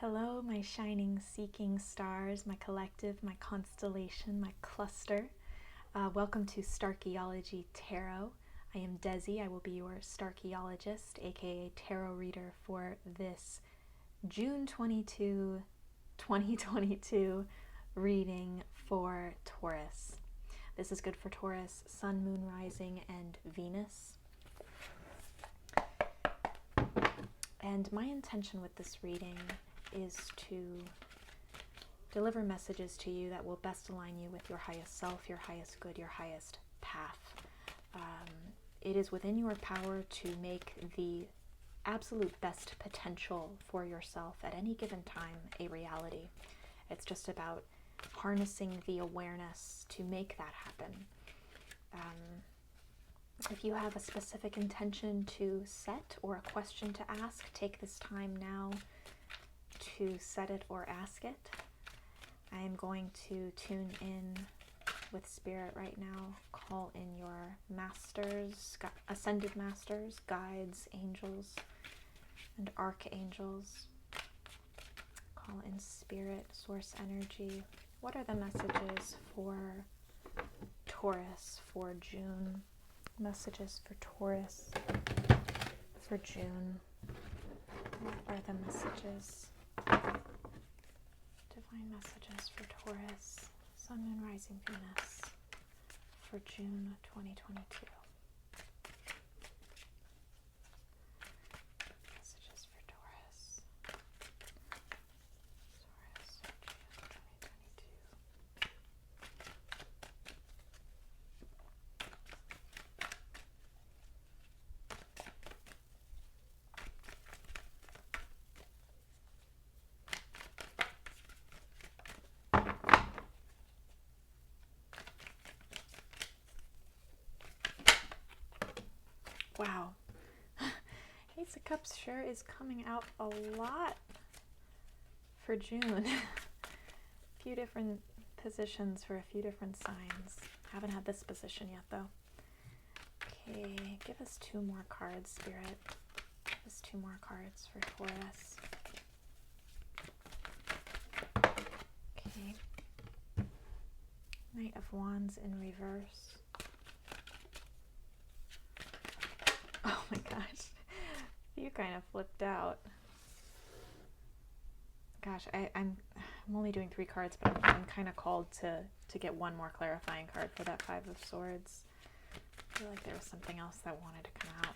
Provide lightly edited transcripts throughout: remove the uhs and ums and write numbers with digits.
Hello, my shining seeking stars, my collective, my constellation, my cluster. Welcome to Starchaeology Tarot. I am Desi. I will be your Starchaeologist, aka tarot reader for this June 22, 2022 reading for Taurus. This is good for Taurus, Sun, Moon, Rising, and Venus. And my intention with this reading is to deliver messages to you that will best align you with your highest self, your highest good, your highest path. It is within your power to make the absolute best potential for yourself at any given time a reality. It's just about harnessing the awareness to make that happen. If you have a specific intention to set or a question to ask, take this time now to set it or ask it. I am going to tune in with Spirit right now. Call in your masters, ascended masters, guides, angels, and archangels. Call in Spirit, source energy. What are the messages for Taurus for June? Messages for Taurus for June. What are the messages? Divine messages for Taurus, Sun, Moon, Rising, Venus for June 2022. Messages for Taurus. Taurus for June 2022. Wow. Ace of Cups sure is coming out a lot for June. A few different positions for a few different signs. Haven't had this position yet though. Okay, give us two more cards, Spirit. Give us two more cards for Taurus. Okay. Knight of Wands in reverse. Oh my gosh, you kind of flipped out. Gosh, I'm only doing 3 cards, but I'm kind of called to get one more clarifying card for that Five of Swords. I feel like there was something else that wanted to come out.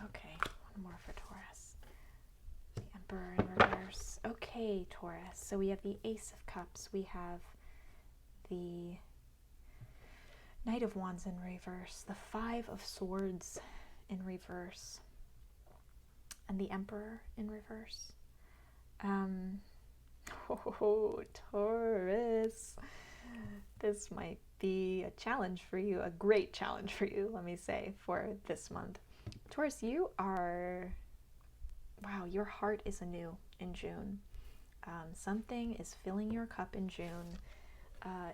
Okay, one more for Taurus. The Emperor in reverse. Okay, Taurus. So we have the Ace of Cups. We have the Knight of Wands in reverse, the Five of Swords in reverse, and the Emperor in reverse. Oh, Taurus. This might be a challenge for you, a great challenge for you, let me say, for this month. Taurus, you are, wow, your heart is anew in June. Something is filling your cup in June.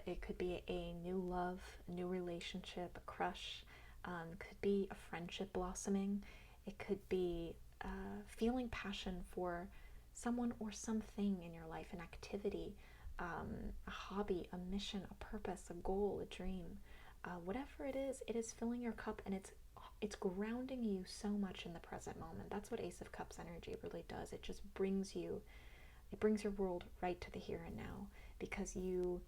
It could be a new love, a new relationship, a crush. Could be a friendship blossoming. It could be feeling passion for someone or something in your life, an activity, a hobby, a mission, a purpose, a goal, a dream. Whatever it is filling your cup, and it's grounding you so much in the present moment. That's what Ace of Cups energy really does. It just brings your world right to the here and now, because you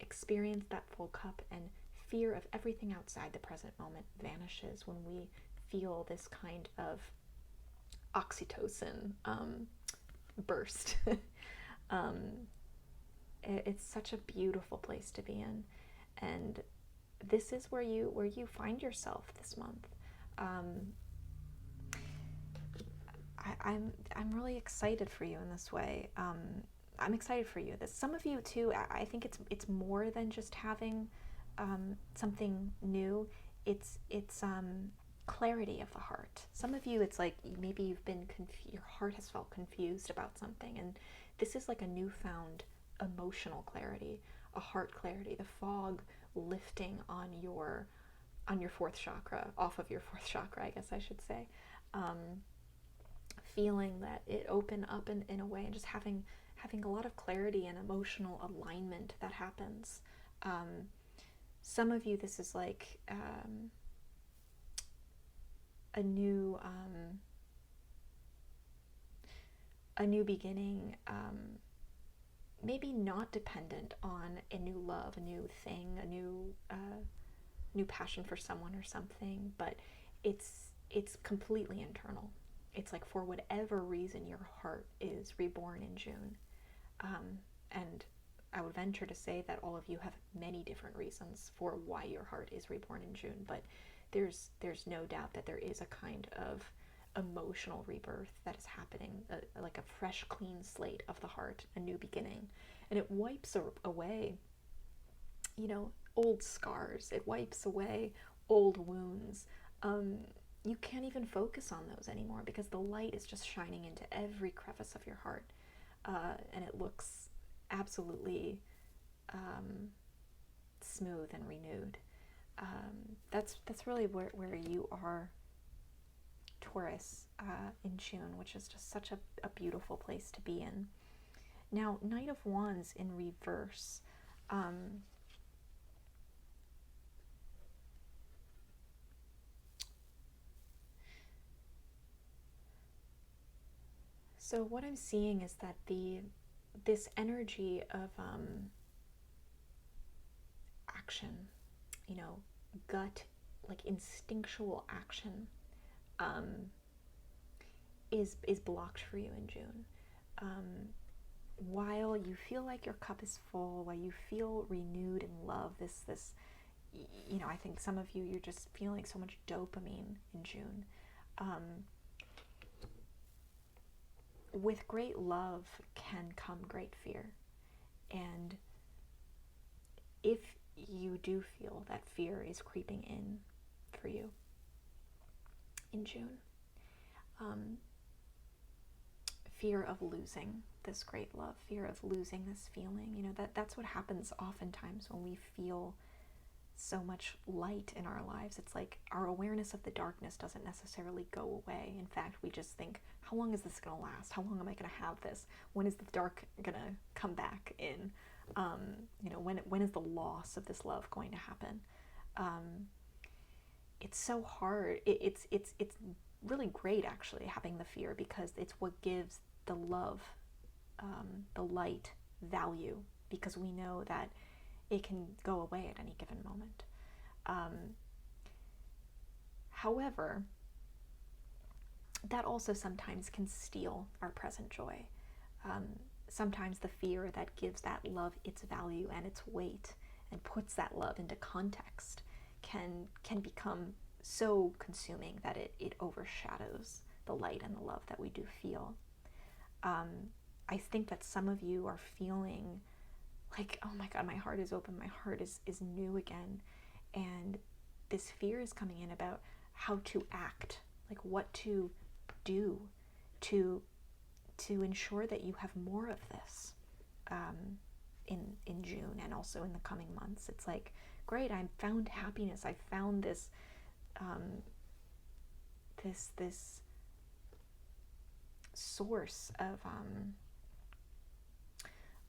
experience that full cup, and fear of everything outside the present moment vanishes when we feel this kind of oxytocin burst. It's such a beautiful place to be in, and this is where you find yourself this month. I'm really excited for you in this way. I'm excited for you. Some of you too, I think it's more than just having something new. It's clarity of the heart. Some of you, it's like maybe you've been your heart has felt confused about something, and this is like a newfound emotional clarity, a heart clarity, the fog lifting on your 4th chakra, off of your 4th chakra, I guess I should say. feeling that it open up in a way, and just having a lot of clarity and emotional alignment that happens. Some of you, this is like a new beginning, maybe not dependent on a new love, a new thing, a new passion for someone or something, but it's completely internal. It's like, for whatever reason, your heart is reborn in June. And I would venture to say that all of you have many different reasons for why your heart is reborn in June, but there's no doubt that there is a kind of emotional rebirth that is happening, like a fresh, clean slate of the heart, a new beginning. And it wipes away, old scars. It wipes away old wounds. You can't even focus on those anymore because the light is just shining into every crevice of your heart. And it looks absolutely smooth and renewed. That's really where you are, Taurus, in June, which is just such a beautiful place to be in. Now, Knight of Wands in reverse. So what I'm seeing is that this energy of action, gut, like instinctual action, is blocked for you in June. While you feel like your cup is full, while you feel renewed in love, this I think some of you, you're just feeling so much dopamine in June. With great love can come great fear. And if you do feel that fear is creeping in for you in June, fear of losing this great love, fear of losing this feeling, that's what happens oftentimes when we feel so much light in our lives. It's like our awareness of the darkness doesn't necessarily go away. In fact, we just think, how long is this going to last? How long am I going to have this? When is the dark going to come back in? When is the loss of this love going to happen? It's so hard. It's really great, actually, having the fear, because it's what gives the love, the light, value, because we know that it can go away at any given moment. However, that also sometimes can steal our present joy. Sometimes the fear that gives that love its value and its weight and puts that love into context can become so consuming that it overshadows the light and the love that we do feel. I think that some of you are feeling like, oh my God, my heart is open, my heart is new again. And this fear is coming in about how to act, like what to do to ensure that you have more of this in June and also in the coming months. It's like, great, I found happiness. I found this this source of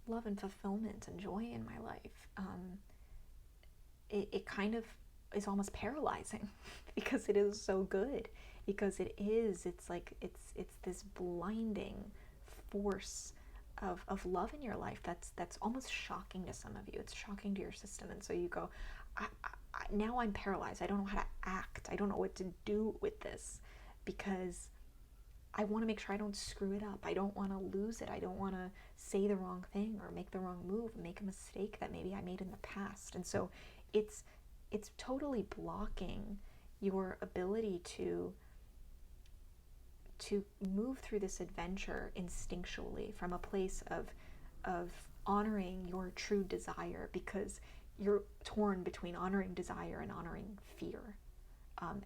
love and fulfillment and joy in my life. It kind of is almost paralyzing because it is so good, because it's like it's this blinding force of love in your life that's almost shocking to some of you. It's shocking to your system, and so you go, now I'm paralyzed. I don't know how to act. I don't know what to do with this, because I want to make sure I don't screw it up. I don't want to lose it. I don't want to say the wrong thing or make the wrong move, make a mistake that maybe I made in the past. And so it's totally blocking your ability to move through this adventure instinctually from a place of honoring your true desire, because you're torn between honoring desire and honoring fear,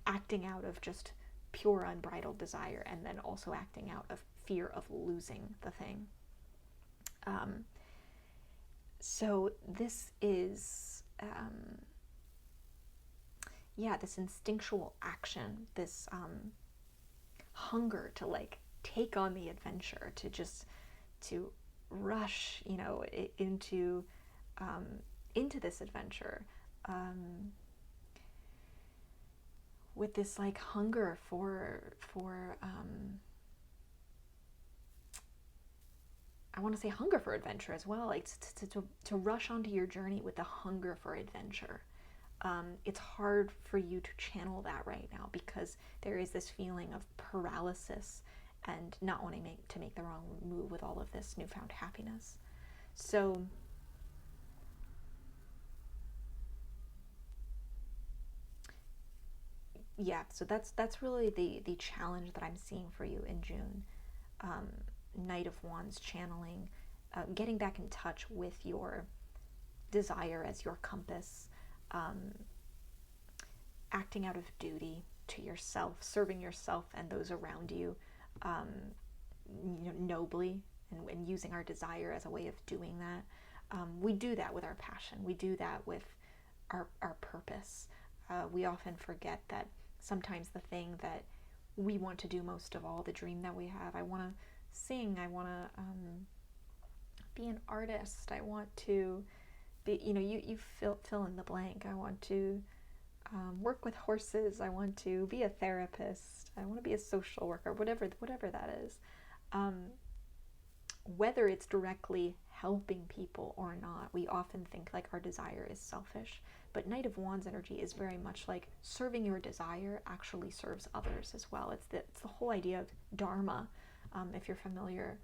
acting out of just pure unbridled desire, and then also acting out of fear of losing the thing. So this is this instinctual action, this hunger to like take on the adventure, to just to rush, um, into this adventure, with this like hunger for I want to say hunger for adventure as well, like to rush onto your journey with the hunger for adventure. It's hard for you to channel that right now because there is this feeling of paralysis and not wanting to make the wrong move with all of this newfound happiness. So yeah, so that's really the challenge that I'm seeing for you in June. um, Knight of Wands channeling, getting back in touch with your desire as your compass, um, acting out of duty to yourself, serving yourself and those around you, um, nobly, and using our desire as a way of doing that. We do that with our passion. We do that with our purpose. We often forget that sometimes the thing that we want to do most of all, the dream that we have, I want to sing, I want to be an artist, I want to be, you fill in the blank. I want to work with horses, I want to be a therapist, I want to be a social worker, whatever that is. Um, whether it's directly helping people or not, we often think like our desire is selfish. But Knight of Wands energy is very much like serving your desire actually serves others as well. It's the whole idea of dharma, if you're familiar.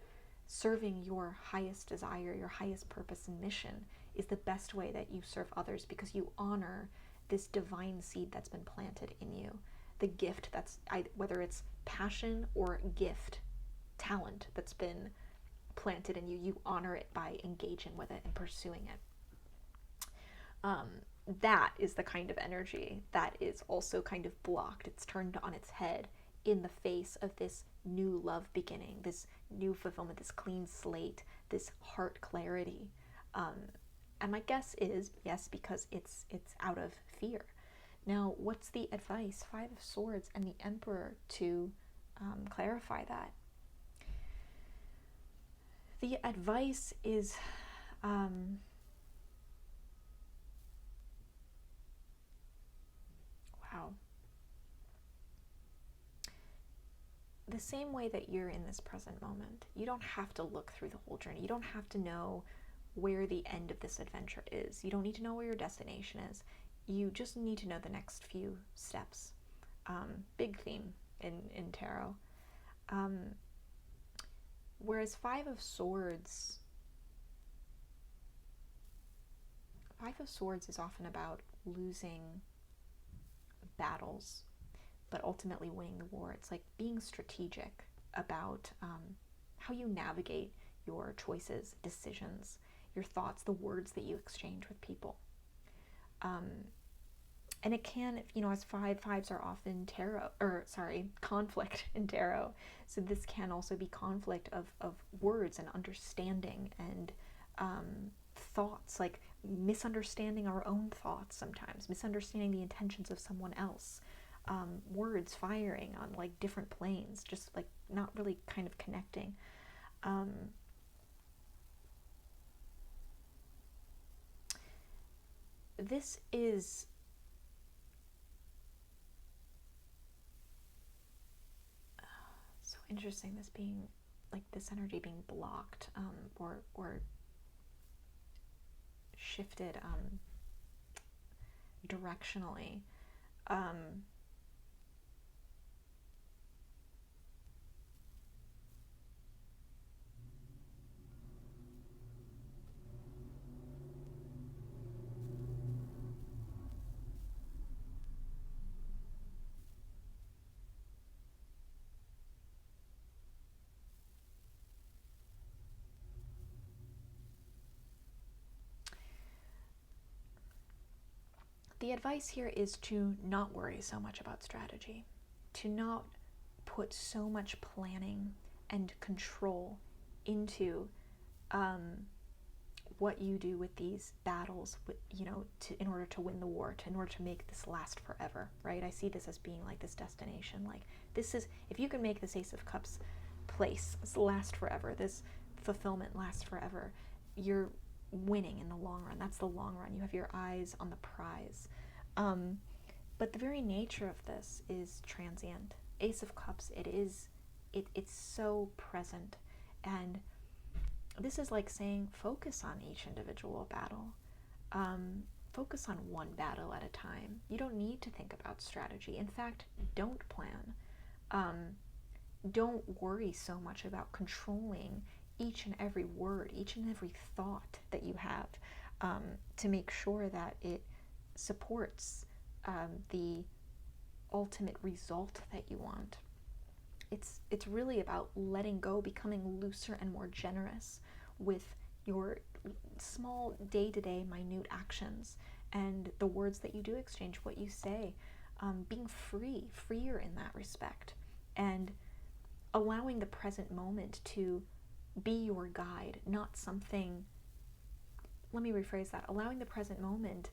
Serving your highest desire, your highest purpose and mission is the best way that you serve others, because you honor this divine seed that's been planted in you. The gift that's, whether it's passion or gift, talent that's been planted in you, you honor it by engaging with it and pursuing it. That is the kind of energy that is also kind of blocked. It's turned on its head in the face of this new love beginning, this new fulfillment, this clean slate, this heart clarity. And my guess is yes, because it's out of fear. Now, what's the advice? Five of Swords and the Emperor to clarify that. The advice is wow. The same way that you're in this present moment, you don't have to look through the whole journey. You don't have to know where the end of this adventure is. You don't need to know where your destination is. You just need to know the next few steps. Big theme in tarot. Whereas Five of Swords is often about losing battles, but ultimately winning the war. It's like being strategic about how you navigate your choices, decisions, your thoughts, the words that you exchange with people. And it can, as fives are often conflict in tarot. So this can also be conflict of words and understanding and thoughts, like misunderstanding our own thoughts sometimes, misunderstanding the intentions of someone else. Words firing on like different planes, just like not really kind of connecting. This is so interesting, this being like this energy being blocked, or shifted directionally. The advice here is to not worry so much about strategy, to not put so much planning and control into what you do with these battles, in order to win the war, in order to make this last forever, right? I see this as being like this destination. Like, this is, if you can make this Ace of Cups place last forever. This fulfillment lasts forever. You're winning in the long run. That's the long run. You have your eyes on the prize. But the very nature of this is transient. Ace of Cups, it's so present. And this is like saying, focus on each individual battle. Focus on one battle at a time. You don't need to think about strategy. In fact, don't plan. Don't worry so much about controlling each and every word, each and every thought that you have, to make sure that it supports the ultimate result that you want. It's really about letting go, becoming looser and more generous with your small day-to-day minute actions and the words that you do exchange, what you say, being freer in that respect, and allowing the present moment to be your guide, not something, let me rephrase that, allowing the present moment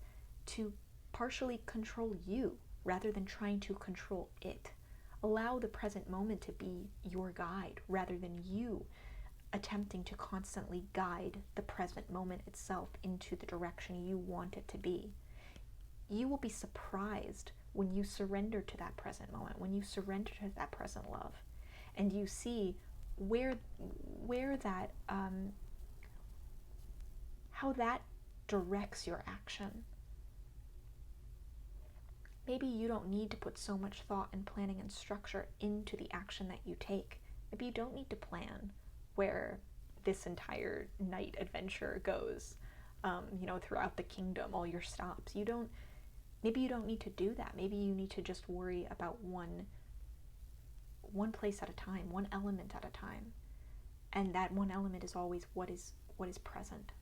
to partially control you rather than trying to control it. Allow the present moment to be your guide rather than you attempting to constantly guide the present moment itself into the direction you want it to be. You will be surprised when you surrender to that present moment, when you surrender to that present love, and you see where that, how that directs your action. Maybe you don't need to put so much thought and planning and structure into the action that you take. Maybe you don't need to plan where this entire night adventure goes, throughout the kingdom, all your stops. Maybe you don't need to do that. Maybe you need to just worry about one place at a time, one element at a time. And that one element is always what is present.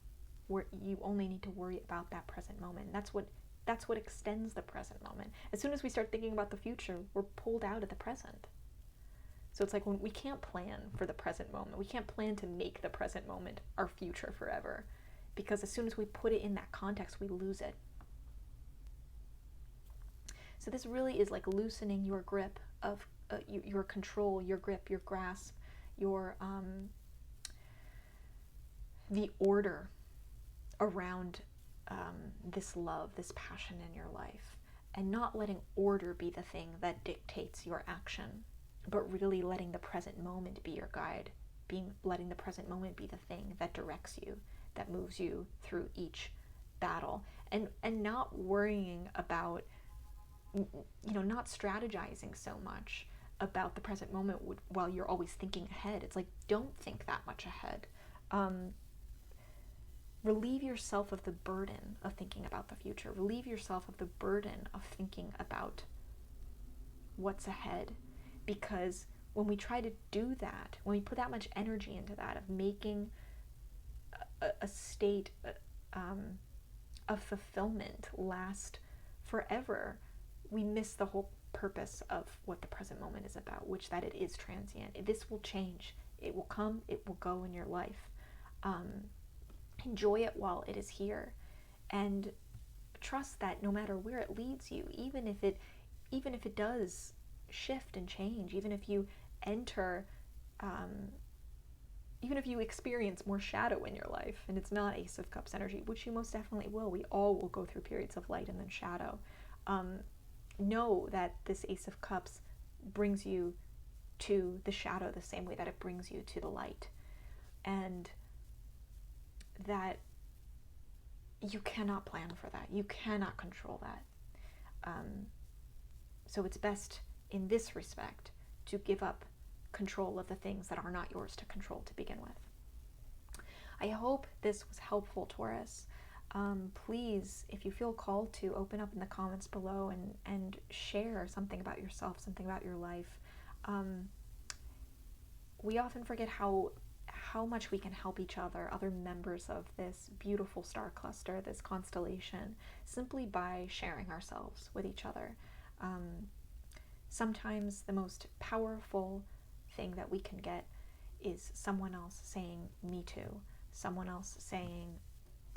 Where you only need to worry about that present moment. That's what extends the present moment. As soon as we start thinking about the future, we're pulled out of the present. So it's like when we can't plan for the present moment. We can't plan to make the present moment our future forever, because as soon as we put it in that context, we lose it. So this really is like loosening your grip of your control, your grip, your grasp, your the order around this love, this passion in your life, and not letting order be the thing that dictates your action, but really letting the present moment be your guide, letting the present moment be the thing that directs you, that moves you through each battle, and not worrying about, not strategizing so much about the present moment while you're always thinking ahead. It's like, don't think that much ahead. Relieve yourself of the burden of thinking about the future. Relieve yourself of the burden of thinking about what's ahead. Because when we try to do that, when we put that much energy into that, of making a state of fulfillment last forever, we miss the whole purpose of what the present moment is about, which that it is transient. This will change. It will come. It will go in your life. Enjoy it while it is here, and trust that no matter where it leads you, even if it does shift and change, even if you enter, even if you experience more shadow in your life, and it's not Ace of Cups energy, which you most definitely will. We all will go through periods of light and then shadow. Know that this Ace of Cups brings you to the shadow the same way that it brings you to the light, and that you cannot plan for that. You cannot control that. So it's best in this respect to give up control of the things that are not yours to control to begin with. I hope this was helpful, Taurus. Please, if you feel called to, open up in the comments below and share something about yourself, something about your life. We often forget how much we can help each other, other members of this beautiful star cluster, this constellation, simply by sharing ourselves with each other. Sometimes the most powerful thing that we can get is someone else saying, me too. Someone else saying,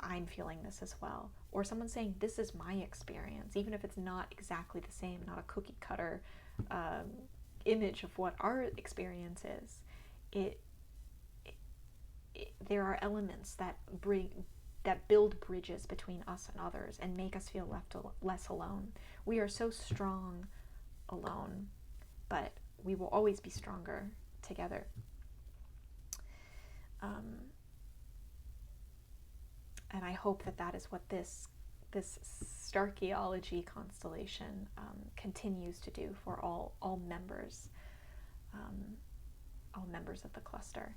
I'm feeling this as well. Or someone saying, this is my experience, even if it's not exactly the same, not a cookie cutter image of what our experience is. it, there are elements that build bridges between us and others and make us feel less alone. We are so strong alone, but we will always be stronger together. And I hope that is what this Starchaeology constellation continues to do for all members of the cluster.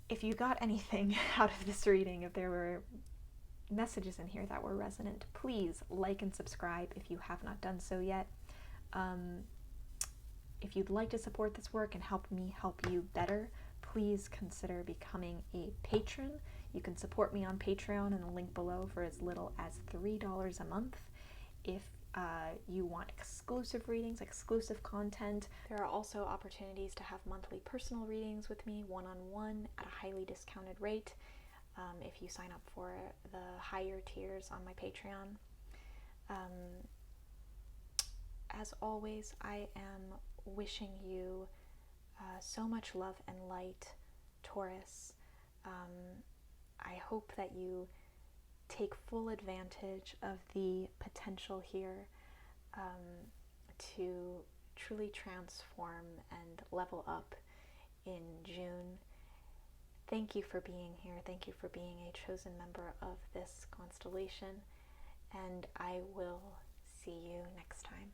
If you got anything out of this reading, if there were messages in here that were resonant, please like and subscribe if you have not done so yet. If you'd like to support this work and help me help you better, please consider becoming a patron. You can support me on Patreon in the link below for as little as $3 a month. If you want exclusive readings, exclusive content, there are also opportunities to have monthly personal readings with me, one-on-one, at a highly discounted rate, if you sign up for the higher tiers on my Patreon. As always, I am wishing you so much love and light, Taurus. I hope that you take full advantage of the potential here to truly transform and level up in June. Thank you for being here. Thank you for being a chosen member of this constellation, and I will see you next time.